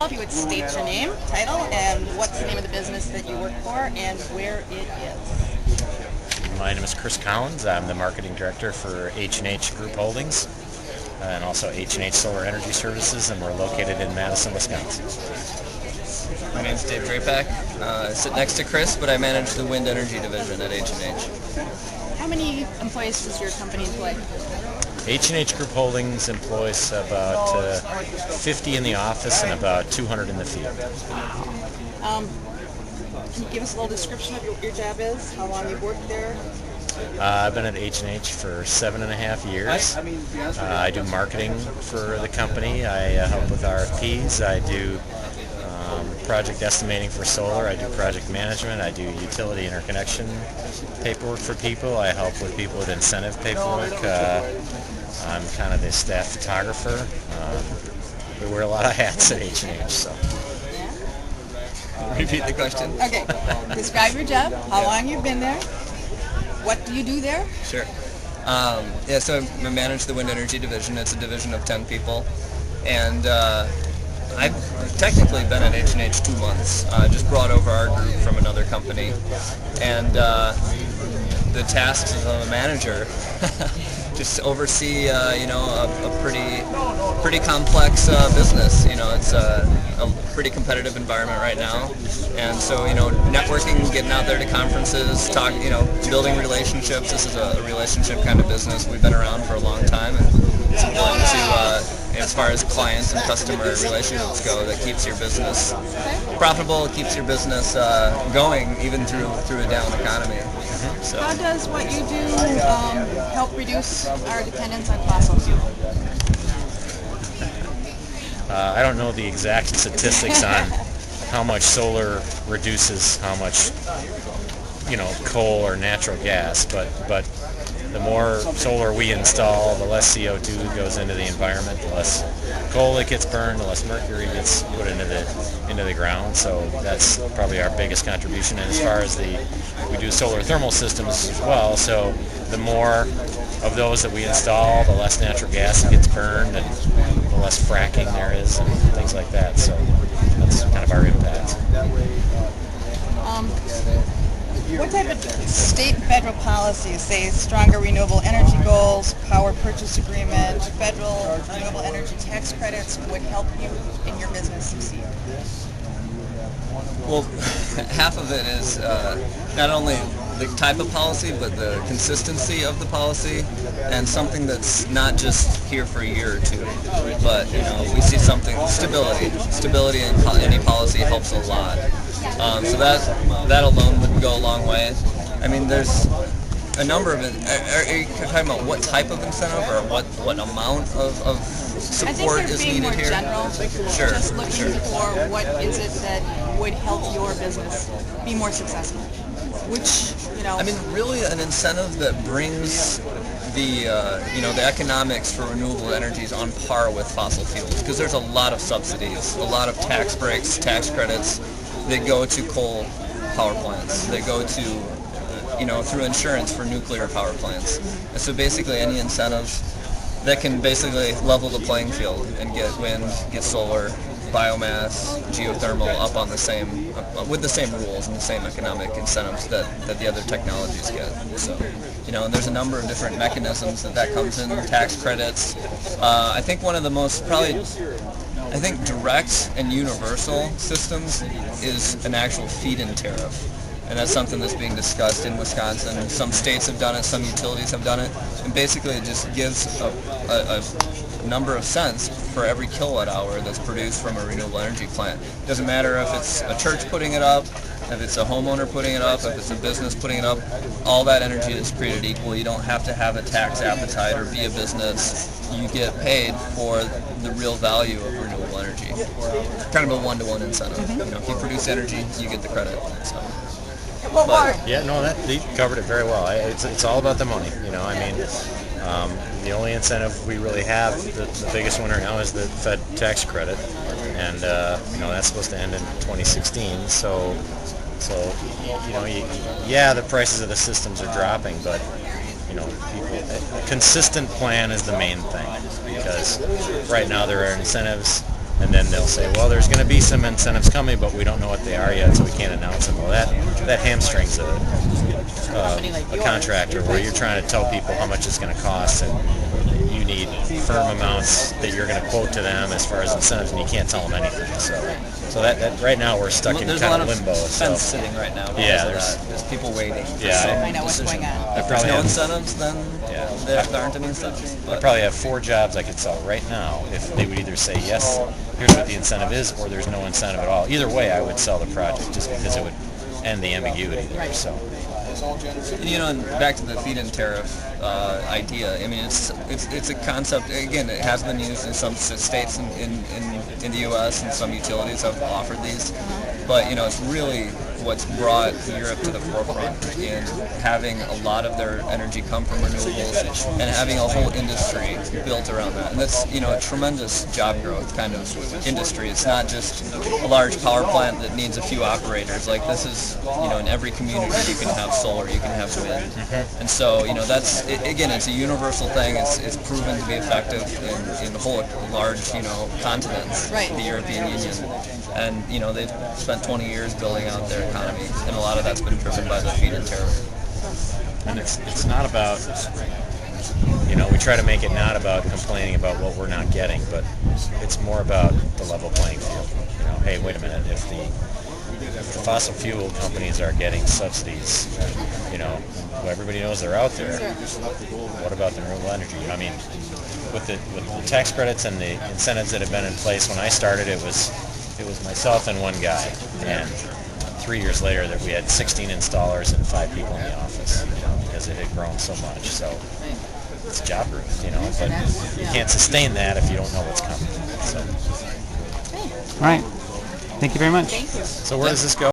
If you would state your name, title, and what's the name of the business that you work for and where it is. My name is Chris Collins. I'm the marketing director for H&H Group Holdings and also H&H Solar Energy Services, and we're located in Madison, Wisconsin. My name is Dave Drapac. I sit next to Chris, but I manage the wind energy division at H&H. How many employees does your company employ? H&H Group Holdings employs about 50 in the office and about 200 in the field. Can you give us a little description of what your job is, how long you've worked there? I've been at H&H for 7.5 years. I do marketing for the company. I help with RFPs. I do project estimating for solar. I do project management. I do utility interconnection paperwork for people. I help with people with incentive paperwork. I'm kind of the staff photographer. We wear a lot of hats at H&H. So. Repeat the question. Okay. Describe your job, how long you've been there, what do you do there? Sure. So I manage the wind energy division. It's a division of 10 people. And I've technically been at H&H 2 months. Just brought over our group from another company. And the tasks of a manager just oversee, a pretty complex business. It's a pretty competitive environment right now, and so networking, getting out there to conferences, building relationships. This is a relationship kind of business. We've been around for a long time, and it's important to, as far as clients and customer relationships go, that keeps your business profitable, keeps your business going even through a down economy. So. How does what you do help reduce our dependence on fossil fuel? I don't know the exact statistics on how much solar reduces how much, coal or natural gas, but the more solar we install, the less CO2 goes into the environment, the less coal that gets burned, the less mercury gets put into the ground. So that's probably our biggest contribution. And as far as we do solar thermal systems as well, so the more of those that we install, the less natural gas that gets burned and the less fracking there is and things like that. So that's kind of our impact. What type of state and federal policies, say stronger renewable energy goals, power purchase agreement, federal renewable energy tax credits, would help you in your business succeed? Well, half of it is not only the type of policy, but the consistency of the policy, and something that's not just here for a year or two, but we see something, stability in any policy helps a lot. So that alone would go a long way. I mean, there's a number of are you talking about what type of incentive or what amount of support is needed here? I think you're being more general. Sure. Just looking for what is it that would help your business be more successful. Which, I mean, really an incentive that brings the economics for renewable energies on par with fossil fuels, because there's a lot of subsidies, a lot of tax breaks, tax credits that go to coal power plants. They go to, through insurance for nuclear power plants. And so basically any incentives that can basically level the playing field and get wind, get solar, biomass, geothermal up on with the same rules and the same economic incentives that the other technologies get. So, and there's a number of different mechanisms that comes in, tax credits. I think one of the most direct and universal systems is an actual feed-in tariff. And that's something that's being discussed in Wisconsin. Some states have done it, some utilities have done it, and basically it just gives a number of cents for every kilowatt hour that's produced from a renewable energy plant. It doesn't matter if it's a church putting it up, if it's a homeowner putting it up, if it's a business putting it up, all that energy is created equal. You don't have to have a tax appetite or be a business. You get paid for the real value of renewable energy. Kind of a one-to-one incentive. If you produce energy, you get the credit. So. You covered it very well. It's all about the money. The only incentive we really have, the biggest one right now, is the Fed tax credit, and that's supposed to end in 2016. So the prices of the systems are dropping, but a consistent plan is the main thing, because right now there are incentives And then they'll say, well, there's going to be some incentives coming, but we don't know what they are yet, so we can't announce them. Well, that hamstrings a contractor, where you're trying to tell people how much it's going to cost, and you need firm amounts that you're going to quote to them as far as incentives, and you can't tell them anything. So that right now we're stuck in kind of limbo. There's a lot of fence sitting right now because yeah, of that. There's people waiting. Yeah, I know what's going on. If there's no incentives, then there aren't any incentives. I probably have 4 jobs I could sell right now if they would either say, yes, here's what the incentive is, or there's no incentive at all. Either way, I would sell the project just because it would end the ambiguity there. So. And back to the feed-in tariff idea. I mean, it's a concept. Again, it has been used in some states in the U.S. and some utilities have offered these. But it's really what's brought Europe to the forefront in having a lot of their energy come from renewables and having a whole industry built around that. And that's a tremendous job growth kind of industry. It's not just a large power plant that needs a few operators. Like this is in every community you can have solar, you can have wind, and so that's again, it's a universal thing. It's proven to be effective in the whole large continents, the European Union, and they've spent 20 years building out their economy, and a lot of that's been driven by the feed-in tariff. And it's not about we try to make it not about complaining about what we're not getting, but it's more about the level playing field. Hey, wait a minute, if the fossil fuel companies are getting subsidies, well, everybody knows they're out there. What about the renewable energy? I mean, with the tax credits and the incentives that have been in place, when I started, it was myself and one guy, and 3 years later that we had 16 installers and 5 people in the office, because it had grown so much. So it's job growth, but you can't sustain that if you don't know what's coming. So. All right. Thank you very much. Thank you. So where does this go?